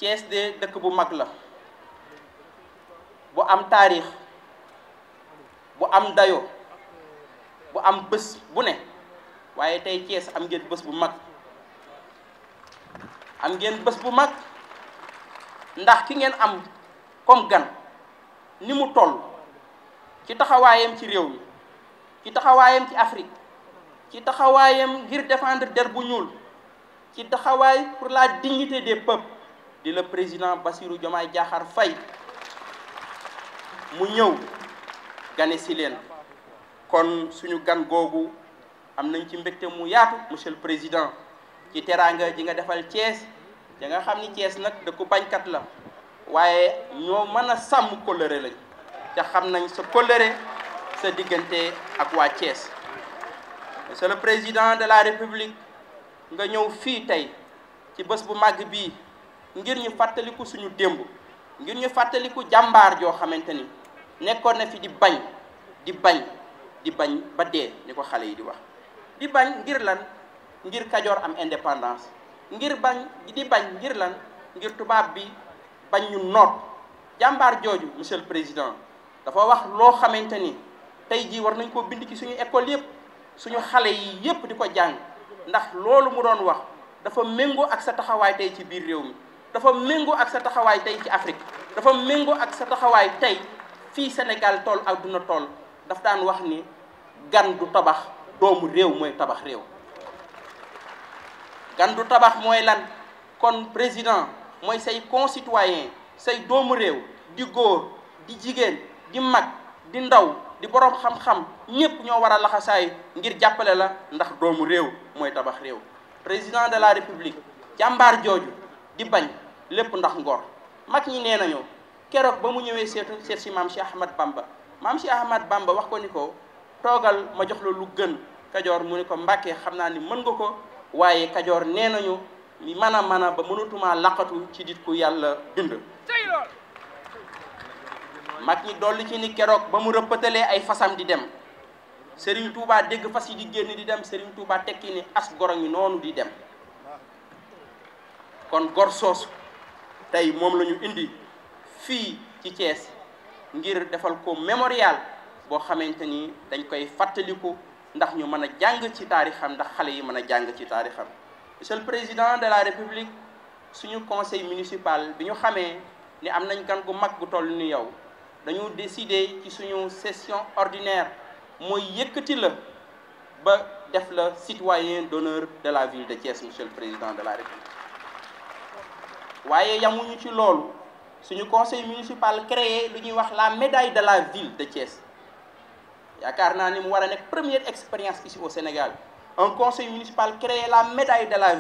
Thiès de dëkk bu mag la bu am taarix bu am dayo bu am bés bu ne waaye tey Thiès am ngeen bés bu mag ndax ki ngeen am comme gan ni mu toll ci taxawaayam ci réew mi ci taxawaayam ci Afrique ci taxawaayam ngir défendre der bu ñuul ci taxawaay pour la dignité des peuples di le président Bassirou Diomaye Diakhar Faye mu ñëw gane si leen kon suñu gan googu am nañ ci mbégte mu yaatu monsieur le président ci teraanga ji nga defal Thiès da nga xam ni Thiès nag dëkku bañkat la waaye ñoo mën a sàmm kóllëre lañ te xam nañ sa kóllëre sa diggante ak waa Thiès monsieur le président de la république nga ñëw fii tey ci bés bu màgg bii ngir ñu fàttaliku suñu démb ngir ñu fàttaliku jàmbaar joo xamante ni nekkoon na fi di bañ ba dee ni ko xale yi di wax di bañ ngir lan ngir Kajoor am indépendance ngir bañ ngir lan ngir tubaab bi bañ ñu noot jàmbaar jooju monsieur le président dafa wax loo xamante ni tey jii war nañ ko bind ci suñu école yëpp suñu xale yi yëpp di ko jàng ndax loolu mu doon wax dafa méngoo ak sa taxawaay tey ci biir réew mi dafa méngoo ak sa taxawaay tey ci Afrique dafa méngoo ak sa taxawaay tey fii Sénégal tool adduna tool daf daan wax ni gan du tabax doomu réew mooy tabax réew. gan du tabax mooy lan kon président mooy say concitoyen say doomu réew di góor di jigéen di mag di ndaw di borom xam-xam ñépp ñoo war a laxasaay ngir jàppale la ndax doomu réew mooy tabax réew. président de la république jàmbaar jooju di bañ lépp ndax ngor mag ñi nee nañu keroog ba mu ñëwee seet si maam Cheikh Ahmad Bamba maam Cheikh Ahmad Bamba wax ko ni ko toogal ma jox la lu gën Kajoor mu ni ko Mbàkke xam naa ni mën nga ko waaye Kajoor nee nañu mi mën a ba mënatuma laqatu ci dit ku yàlla bind. mag ñi dolli ci ni keroog ba mu rëppatalee ay fasam di dem Serigne Touba dégg fas yi di génn di dem Serigne Touba tekki ni as goro ngi noonu di dem kon gor soosu tey moom la ñu indi fii ci Thiès ngir defal ko mémorial boo xamante ni dañ koy fàttaliku ndax ñu mën a jàng ci taarixam ndax xale yi mën a jàng ci taarixam. Monsieur le président de la république suñu conseil municipal bi ñu xamee ni am nañ gan gu mag gu toll ni yow dañu décider ci suñu session ordinaire mooy yëkkati la ba def la citoyen d'honneur de la ville de Thiès monsieur le président de la république. waaye yamuñu ci loolu suñu conseil municipal créé lu ñuy wax la médaille de la ville de Thiès yaakaar naa ni mu war a nekk première expérience ici au Sénégal un conseil municipal créé la médaille de la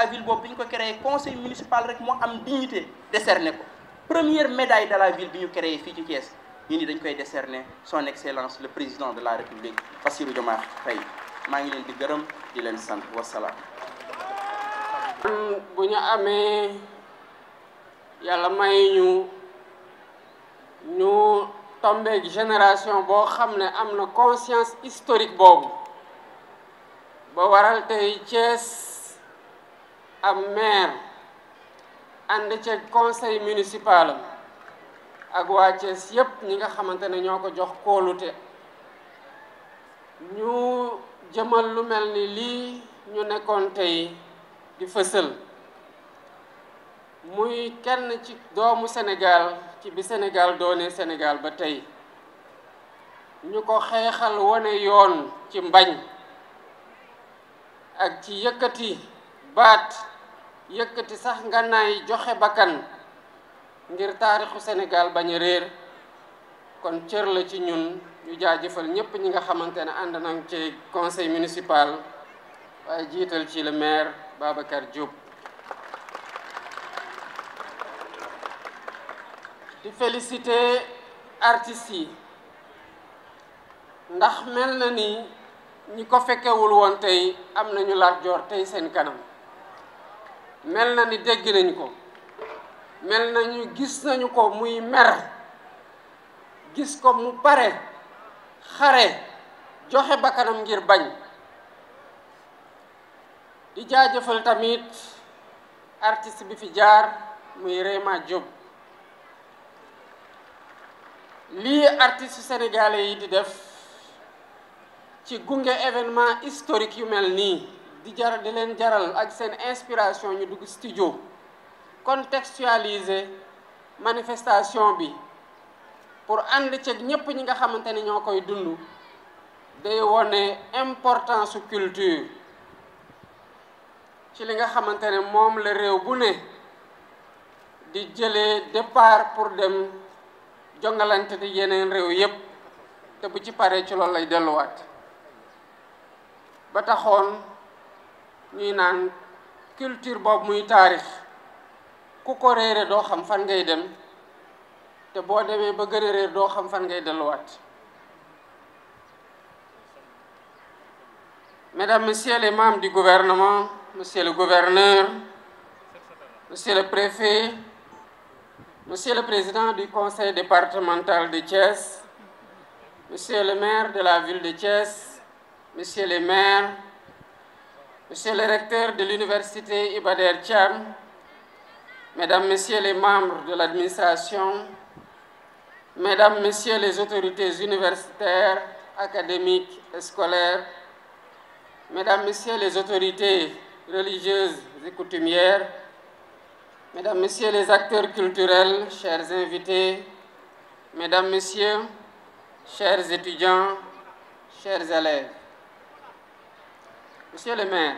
ville boobu bi ñu ko créé conseil municipal rek moo am dignité décerné ko première médaille de la ville bi ñu créé fii ci Thiès ñu ni dañ koy décerner son excellence le président de la république Bassirou Diomaye Faye maa ngi leen di gërëm di leen sant wasalaam. bu ñu amee yàlla may ñu tombeeg génération boo xam ne am na conscience historique boobu ba waral tey Thiès am maire ànd ci conseil municipal ak waa Thiès yépp ñi nga xamante ne ñoo ko jox kóolute ñu jëmal lu mel ni lii ñu nekkoon tey di fësal muy kenn ci doomu Sénégal ci bi Sénégal doone Sénégal ba tey ñu ko xeexal wane yoon ci mbañ ak ci yëkkati baat yëkkati sax ngànnaay joxe bakkan ngir taarixu Sénégal bañ a réer kon cër la ci ñun ñu jaajëfal ñépp ñi nga xamante ne ànd nañ ci conseil municipal waaye jiital ci le maire Babacar Diop. di féliciter artistes yi ndax mel na ni ñi ko fekkewul woon tey am nañu Lat Joor tey seen kanam mel na ni dégg nañ ko mel nañu gis nañu ko muy mer gis ko mu pare xare joxe bakkanam ngir bañ di jaajëfal tamit artiste bi fi jaar muy Réma Diop lii artiste sénégalais yi di def ci gunge événement historique yu mel nii di leen jaral ak seen inspiration ñu dugg studio contextualiser manifestation bi pour ànd ceeg ñépp ñi nga xamante ne ñoo koy dund day wone importance su culture ci li nga xamante ne moom la réew bu ne di jëlee départ pour dem jongalante di yeneen réew yépp te bu ci paree ci loolu lay delluwaat ba taxoon ñuy naan culture boobu muy taarix ku ko réere doo xam fan ngay dem te boo demee ba gën a réer doo xam fan ngay delluwaat. Mesdames, Messieurs les membres du gouvernement, Monsieur le gouverneur, Monsieur le préfet, Monsieur le président du conseil départemental de Thiès, Monsieur le maire de la ville de Thiès, Monsieur les maires, Monsieur le recteur de l'université Iba Der Thiam, Mesdames, Messieurs les membres de l'administration, Mesdames, Messieurs les autorités universitaires, académiques et scolaires, Mesdames, Messieurs les autorités religieuses et coutumières, Mesdames, Messieurs les acteurs culturels, chers invités, Mesdames, Messieurs, chers étudiants, chers élèves, Monsieur le maire,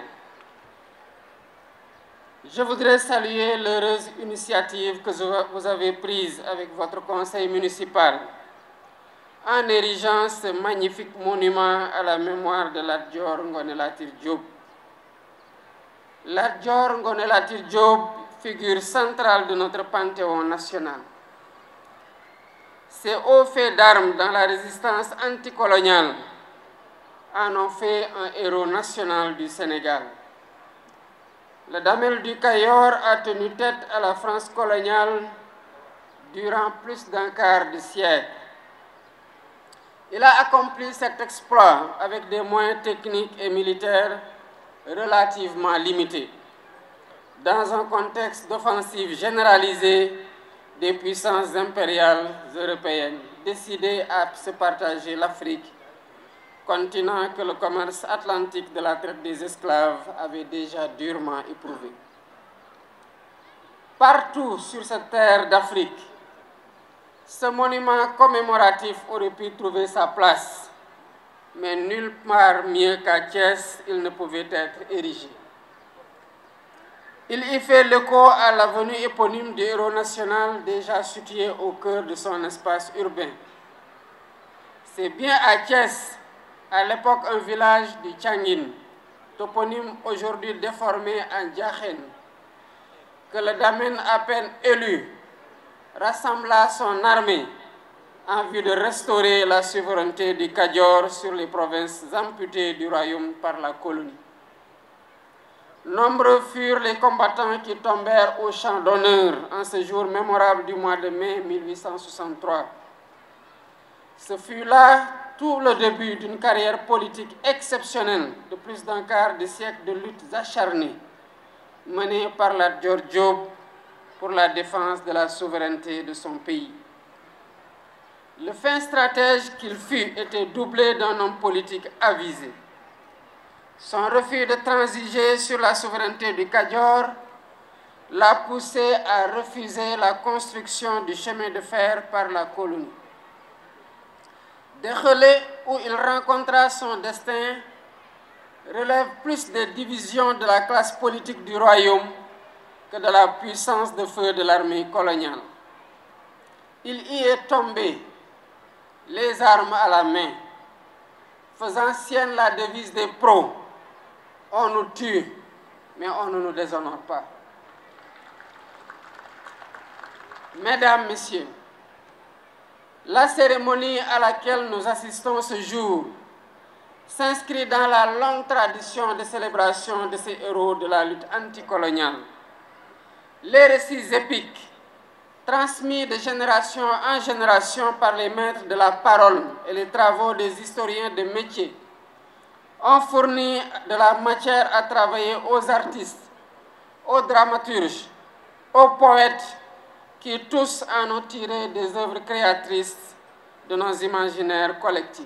je voudrais saluer l'heureuse initiative que vous avez prise avec votre conseil municipal en érigeant ce magnifique monument à la mémoire de Lat Dior Ngoné Latyr Diop. Lat Dior Ngoné Latyr Diop, figure centrale de notre panthéon national. Ces hauts faits d'armes dans la résistance anticoloniale en ont fait un héros national du Sénégal. Le Damel du Cayor a tenu tête à la France coloniale durant plus d'un quart de siècle. Il a accompli cet exploit avec des moyens techniques et militaires relativement limités, dans un contexte d'offensive généralisée des puissances impériales européennes, décidées à se partager l'Afrique, continent que le commerce atlantique de la traite des esclaves avait déjà durement éprouvé. Partout sur cette terre d'Afrique, ce monument commémoratif aurait pu trouver sa place, mais nulle part mieux qu'à Thiès, il ne pouvait être érigé. Il y fait l'écho à l'avenue éponyme du héros national déjà situé au cœur de son espace urbain. C'est bien à Thiès, à l'époque un village du Tchangin, toponyme aujourd'hui déformé en Diakhen, que le Damel à peine élu rassembla son armée en vue de restaurer la souveraineté du Kayor sur les provinces amputées du royaume par la colonie. Nombreux furent les combattants qui tombèrent au champ d'honneur en ce jour mémorable du mois de mai 1863. Ce fut là tout le début d'une carrière politique exceptionnelle de plus d'un quart de siècle de luttes acharnées menées par Lat Dior Diop pour la défense de la souveraineté de son pays. Le fin stratège qu'il fut était doublé d'un homme politique avisé. Son refus de transiger sur la souveraineté du Kayor l'a poussé à refuser la construction du chemin de fer par la colonie. Dégelé, où il rencontra son destin, relève plus des divisions de la classe politique du royaume que de la puissance de feu de l'armée coloniale. Il y est tombé, les armes à la main, faisant sienne la devise des pros: on nous tue, mais on ne nous déshonore pas. Mesdames, Messieurs, la cérémonie à laquelle nous assistons ce jour s'inscrit dans la longue tradition de célébration de ces héros de la lutte anticoloniale. Les récits épiques, transmis de génération en génération par les maîtres de la parole et les travaux des historiens de métier, ont fourni de la matière à travailler aux artistes, aux dramaturges, aux poètes, qui tous en ont tiré des œuvres créatrices de nos imaginaires collectifs.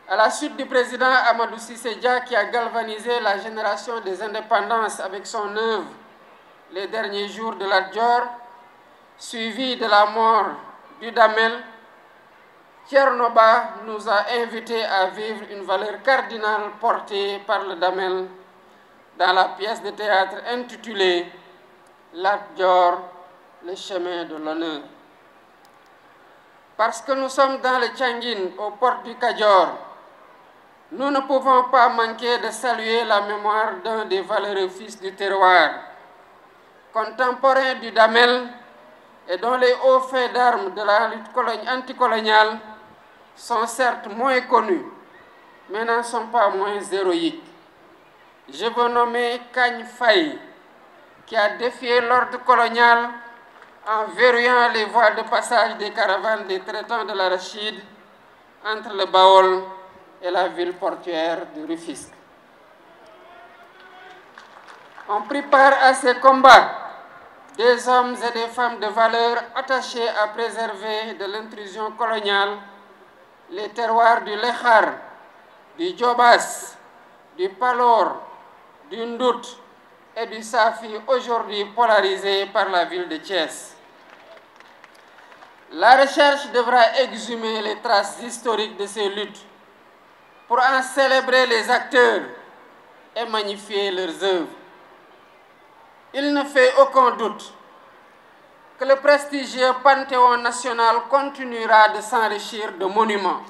À la suite du président Amadou Cissé Dia, qui a galvanisé la génération des indépendances avec son œuvre Les derniers jours de Lat Dior, suivi de la mort du Damel, Thierno Ba nous a invités à vivre une valeur cardinale portée par le Damel dans la pièce de théâtre intitulée Lat Dior, le chemin de l'honneur. Parce que nous sommes dans le Tchangin, aux portes du Kayor, nous ne pouvons pas manquer de saluer la mémoire d'un des valeureux fils du terroir, contemporain du Damel et dont les hauts faits d'armes de la lutte anticoloniale sont certes moins connus, mais n'en sont pas moins héroïques. Je veux nommer Kagne Faye, qui a défié l'ordre colonial en verrouillant les voies de passage des caravanes des traitants de l'arachide entre le Baol et la ville portuaire de Rufisque. On prit part à ces combats des hommes et des femmes de valeur attachés à préserver de l'intrusion coloniale les terroirs du Lékhar, du Djobas, du Palor, du Ndout et du Safi, aujourd'hui polarisés par la ville de Thiès. La recherche devra exhumer les traces historiques de ces luttes pour en célébrer les acteurs et magnifier leurs œuvres. Il ne fait aucun doute que le prestigieux Panthéon national continuera de s'enrichir de monuments,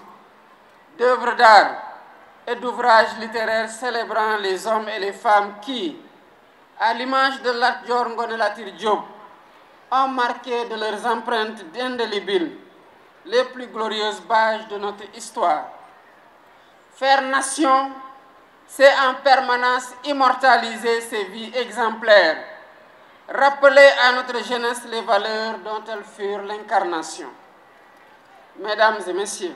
d'œuvres d'art et d'ouvrages littéraires célébrant les hommes et les femmes qui, à l'image de Lat Dior Ngoné Latyr Diop, ont marqué de leurs empreintes indélébiles les plus glorieuses pages de notre histoire. Faire nation, c'est en permanence immortaliser ces vies exemplaires, rappeler à notre jeunesse les valeurs dont elles furent l'incarnation. Mesdames et messieurs,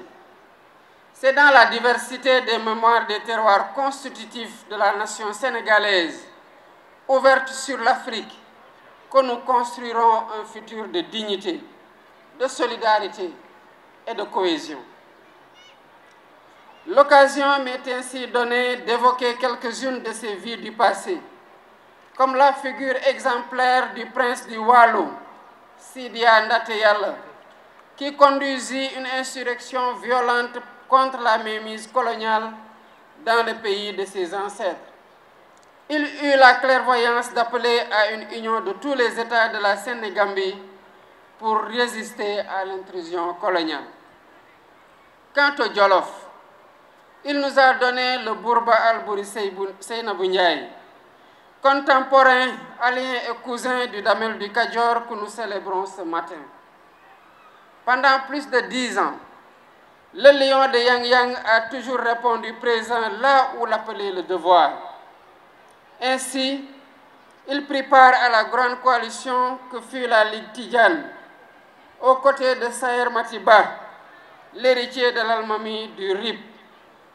c'est dans la diversité des mémoires des terroirs constitutifs de la nation sénégalaise, ouverte sur l'Afrique, que nous construirons un futur de dignité, de solidarité et de cohésion. L'occasion m'est ainsi donnée d'évoquer quelques-unes de ces vies du passé, comme la figure exemplaire du prince du Waalo, Sidia Ndaté Yalla, qui conduisit une insurrection violente contre la mainmise coloniale dans le pays de ses ancêtres. Il eut la clairvoyance d'appeler à une union de tous les États de la Sénégambie pour résister à l'intrusion coloniale. Quant au Jolof, il nous a donné le Bourba Albouri Seynabou Ndiaye, contemporain, allié et cousin du Damel du Kadior que nous célébrons ce matin. Pendant plus de 10 ans, le lion de Yang Yang a toujours répondu présent là où l'appelait le devoir. Ainsi, il prit part à la grande coalition que fut la Ligue Tidjane, aux côtés de Saher Matiba, l'héritier de l'Almami du RIP,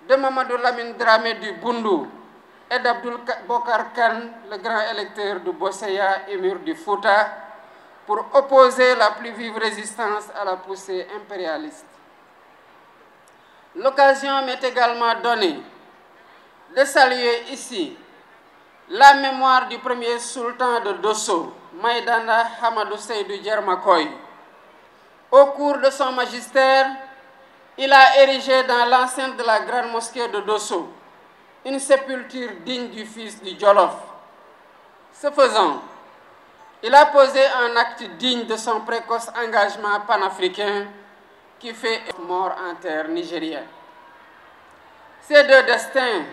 de Mamadou Lamine Dramé du Bundu et d'Abdoul Bokar Khan, le grand électeur du Bosseya, émir du Fouta, pour opposer la plus vive résistance à la poussée impérialiste. L'occasion m'est également donnée de saluer ici la mémoire du premier sultan de Dosso, Maïdana Hamadou Seydou Djermakoy. Au cours de son magistère, il a érigé dans l'enceinte de la grande mosquée de Dosso une sépulture digne du fils du Jolof. Ce faisant, il a posé un acte digne de son précoce engagement panafricain qui fait mort en terre nigérienne. Ces deux destins,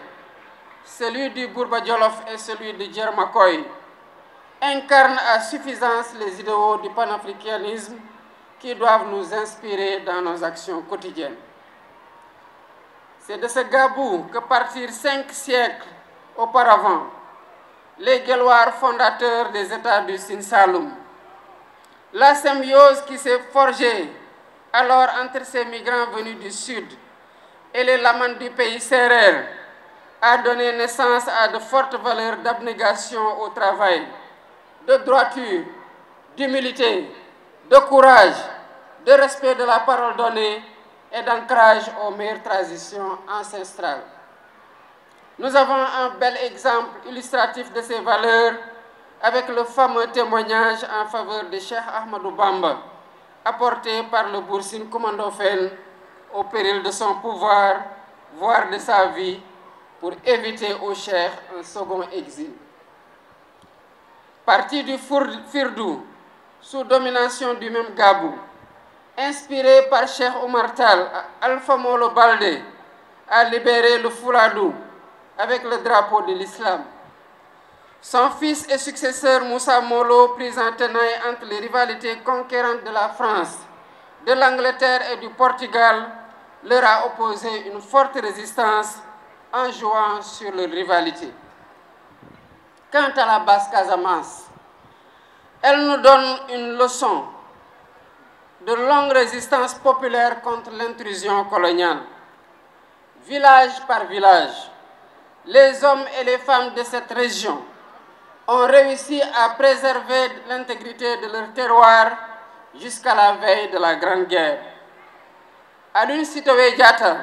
celui du Bourba Jolof et celui de Djermakoy, incarnent à suffisance les idéaux du panafricanisme qui doivent nous inspirer dans nos actions quotidiennes. C'est de ce Gabou que partirent 5 siècles auparavant les Guelwaars fondateurs des États du Sine Saloum. La symbiose qui s'est forgée alors entre ces migrants venus du Sud et les Lamans du pays Sérère a donné naissance à de fortes valeurs d'abnégation au travail, de droiture, d'humilité, de courage, de respect de la parole donnée et d'ancrage aux meilleures traditions ancestrales. Nous avons un bel exemple illustratif de ces valeurs avec le fameux témoignage en faveur de Cheikh Ahmadou Bamba, apporté par le Boursine Koumandofène au péril de son pouvoir, voire de sa vie, pour éviter au Cheikh un second exil. Parti du Firdou, sous domination du même Gabou, inspiré par Cheikh Oumar Tall, Alpha Molo Baldé a libéré le Fouladou avec le drapeau de l'islam. Son fils et successeur Moussa Molo, pris en tenaille entre les rivalités conquérantes de la France, de l'Angleterre et du Portugal, leur a opposé une forte résistance en jouant sur leur rivalité. Quant à la Basse-Casamance, elle nous donne une leçon de longue résistance populaire contre l'intrusion coloniale. Village par village, les hommes et les femmes de cette région ont réussi à préserver l'intégrité de leur terroir jusqu'à la veille de la Grande Guerre. Aline Sitoé Diatta,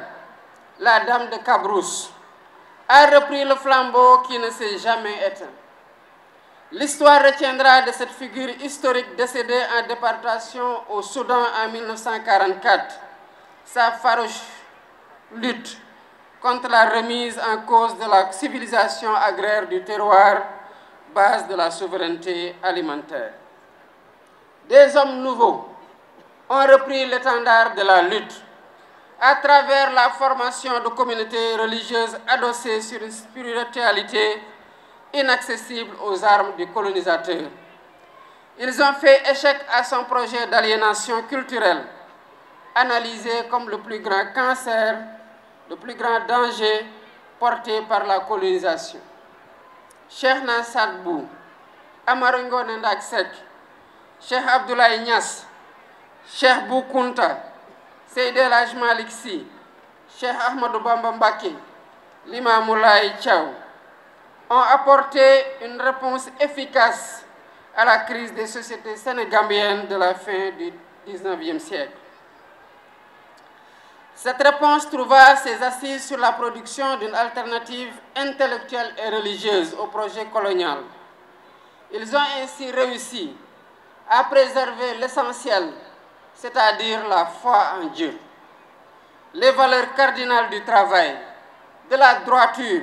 la dame de Cabrousse, a repris le flambeau qui ne s'est jamais éteint. L'histoire retiendra de cette figure historique décédée en déportation au Soudan en 1944 sa farouche lutte contre la remise en cause de la civilisation agraire du terroir, base de la souveraineté alimentaire. Des hommes nouveaux ont repris l'étendard de la lutte à travers la formation de communautés religieuses adossées sur une spiritualité inaccessible aux armes du colonisateur. Ils ont fait échec à son projet d'aliénation culturelle, analysé comme le plus grand cancer, le plus grand danger porté par la colonisation. Cheikh Saad Bou, Amadou Ngoné Ndak Seck, Cheikh Abdoulaye Niass, Cheikh Bou Kounta, Seydi El Hadji Malick Sy, Cheikh Ahmadou Bamba Mbacké, Limamou Laye Thiaw ont apporté une réponse efficace à la crise des sociétés sénégambiennes de la fin du XIXe siècle. Cette réponse trouva ses assises sur la production d'une alternative intellectuelle et religieuse au projet colonial. Ils ont ainsi réussi à préserver l'essentiel, c'est-à-dire la foi en Dieu, les valeurs cardinales du travail, de la droiture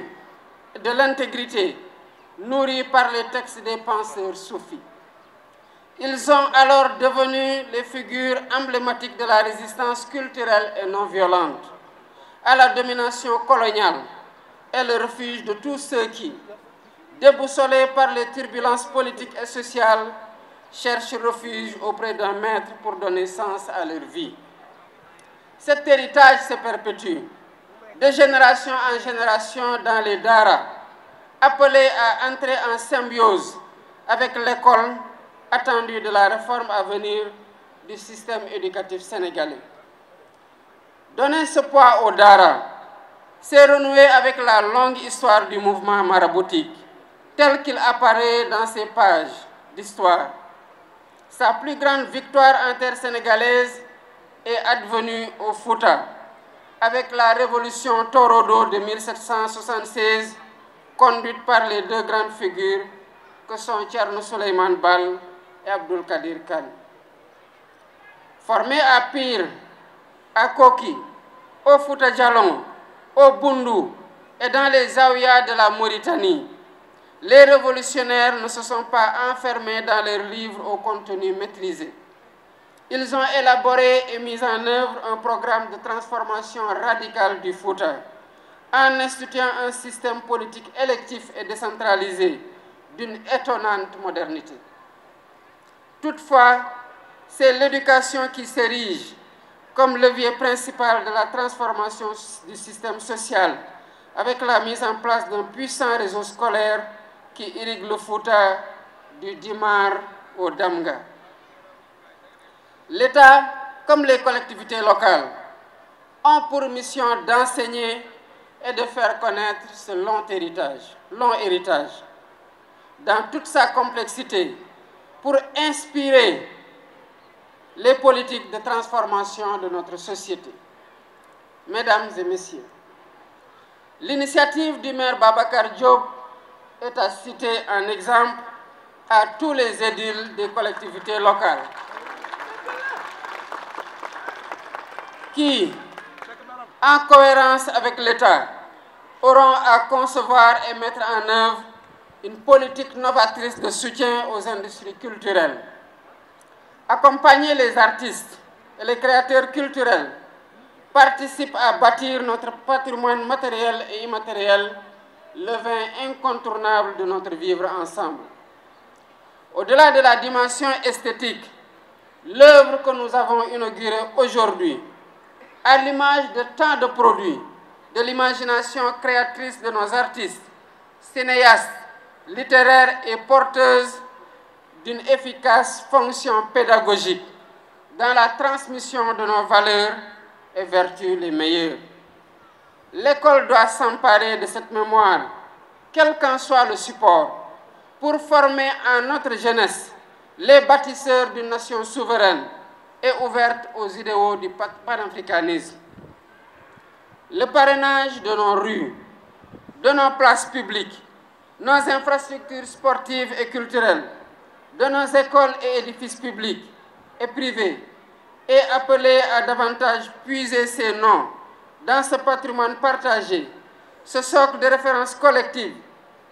et de l'intégrité, nourries par les textes des penseurs soufis. Ils sont alors devenus les figures emblématiques de la résistance culturelle et non violente à la domination coloniale et le refuge de tous ceux qui, déboussolés par les turbulences politiques et sociales, cherchent refuge auprès d'un maître pour donner sens à leur vie. Cet héritage se perpétue de génération en génération dans les daras, appelés à entrer en symbiose avec l'école attendue de la réforme à venir du système éducatif sénégalais. Donner ce poids au dara, c'est renouer avec la longue histoire du mouvement maraboutique, tel qu'il apparaît dans ces pages d'histoire. Sa plus grande victoire intersénégalaise est advenue au Fouta, avec la révolution Torodo de 1776, conduite par les deux grandes figures que sont Thierno Souleymane Baal et Abdoul Kadir Kane. Formés à Pire, à Koki, au Fouta Djallon, au Bundu et dans les Zaouïas de la Mauritanie, les révolutionnaires ne se sont pas enfermés dans leurs livres au contenu maîtrisé. Ils ont élaboré et mis en œuvre un programme de transformation radicale du Fouta, en instituant un système politique électif et décentralisé d'une étonnante modernité. Toutefois, c'est l'éducation qui s'érige comme levier principal de la transformation du système social, avec la mise en place d'un puissant réseau scolaire qui irrigue le Fouta du Dimar au Damga. L'État, comme les collectivités locales, ont pour mission d'enseigner et de faire connaître ce long héritage, dans toute sa complexité, pour inspirer les politiques de transformation de notre société. Mesdames et messieurs, l'initiative du maire Babacar Diop est à citer en exemple à tous les édiles des collectivités locales qui, en cohérence avec l'État, auront à concevoir et mettre en œuvre une politique novatrice de soutien aux industries culturelles. Accompagner les artistes et les créateurs culturels participe à bâtir notre patrimoine matériel et immatériel, le vin incontournable de notre vivre ensemble. Au-delà de la dimension esthétique, l'œuvre que nous avons inaugurée aujourd'hui, à l'image de tant de produits, de l'imagination créatrice de nos artistes, cinéastes, littéraires et porteuses d'une efficace fonction pédagogique dans la transmission de nos valeurs et vertus les meilleures. L'école doit s'emparer de cette mémoire, quel qu'en soit le support, pour former en notre jeunesse les bâtisseurs d'une nation souveraine et ouverte aux idéaux du panafricanisme. Le parrainage de nos rues, de nos places publiques, nos infrastructures sportives et culturelles, de nos écoles et édifices publics et privés est appelé à davantage puiser ses noms dans ce patrimoine partagé, ce socle de référence collective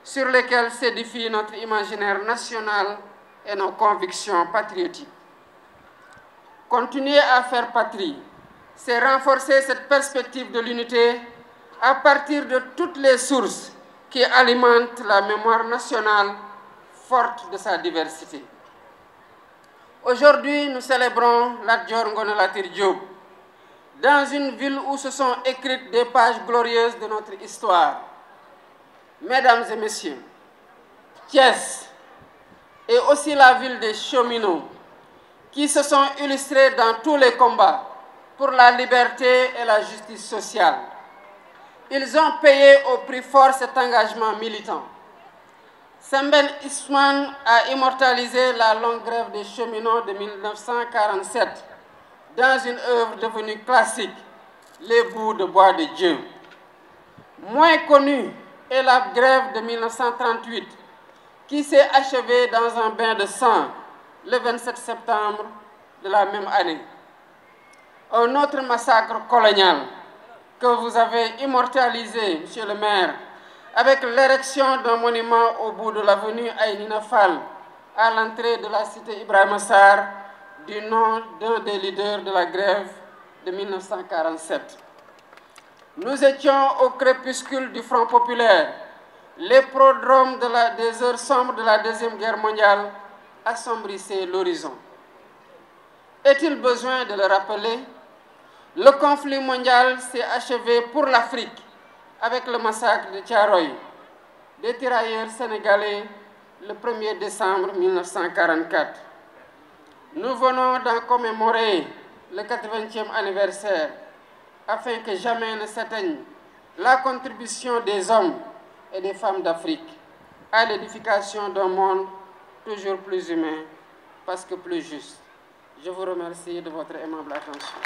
sur lesquels s'édifie notre imaginaire national et nos convictions patriotiques. Continuer à faire patrie, c'est renforcer cette perspective de l'unité à partir de toutes les sources qui alimentent la mémoire nationale forte de sa diversité. Aujourd'hui, nous célébrons Lat Dior Ngoné Latyr Diop, dans une ville où se sont écrites des pages glorieuses de notre histoire. Mesdames et messieurs, Thiès est aussi la ville des cheminots qui se sont illustrés dans tous les combats pour la liberté et la justice sociale. Ils ont payé au prix fort cet engagement militant. Sembène Ousmane a immortalisé la longue grève des cheminots de 1947 dans une œuvre devenue classique, Les bouts de bois de Dieu. Moins connue est la grève de 1938, qui s'est achevée dans un bain de sang le 27 septembre de la même année. Un autre massacre colonial que vous avez immortalisé, Monsieur le maire, avec l'érection d'un monument au bout de l'avenue Aïnina Fall, à l'entrée de la cité Ibrahima Sarr, du nom d'un des leaders de la grève de 1947. Nous étions au crépuscule du Front populaire. Les prodromes des heures sombres de la Deuxième Guerre mondiale assombrissaient l'horizon. Est-il besoin de le rappeler? Le conflit mondial s'est achevé pour l'Afrique avec le massacre de Thiaroye, des tirailleurs sénégalais le 1er décembre 1944. Nous venons d'en commémorer le 80e anniversaire afin que jamais ne s'éteigne la contribution des hommes et des femmes d'Afrique à l'édification d'un monde toujours plus humain parce que plus juste. Je vous remercie de votre aimable attention.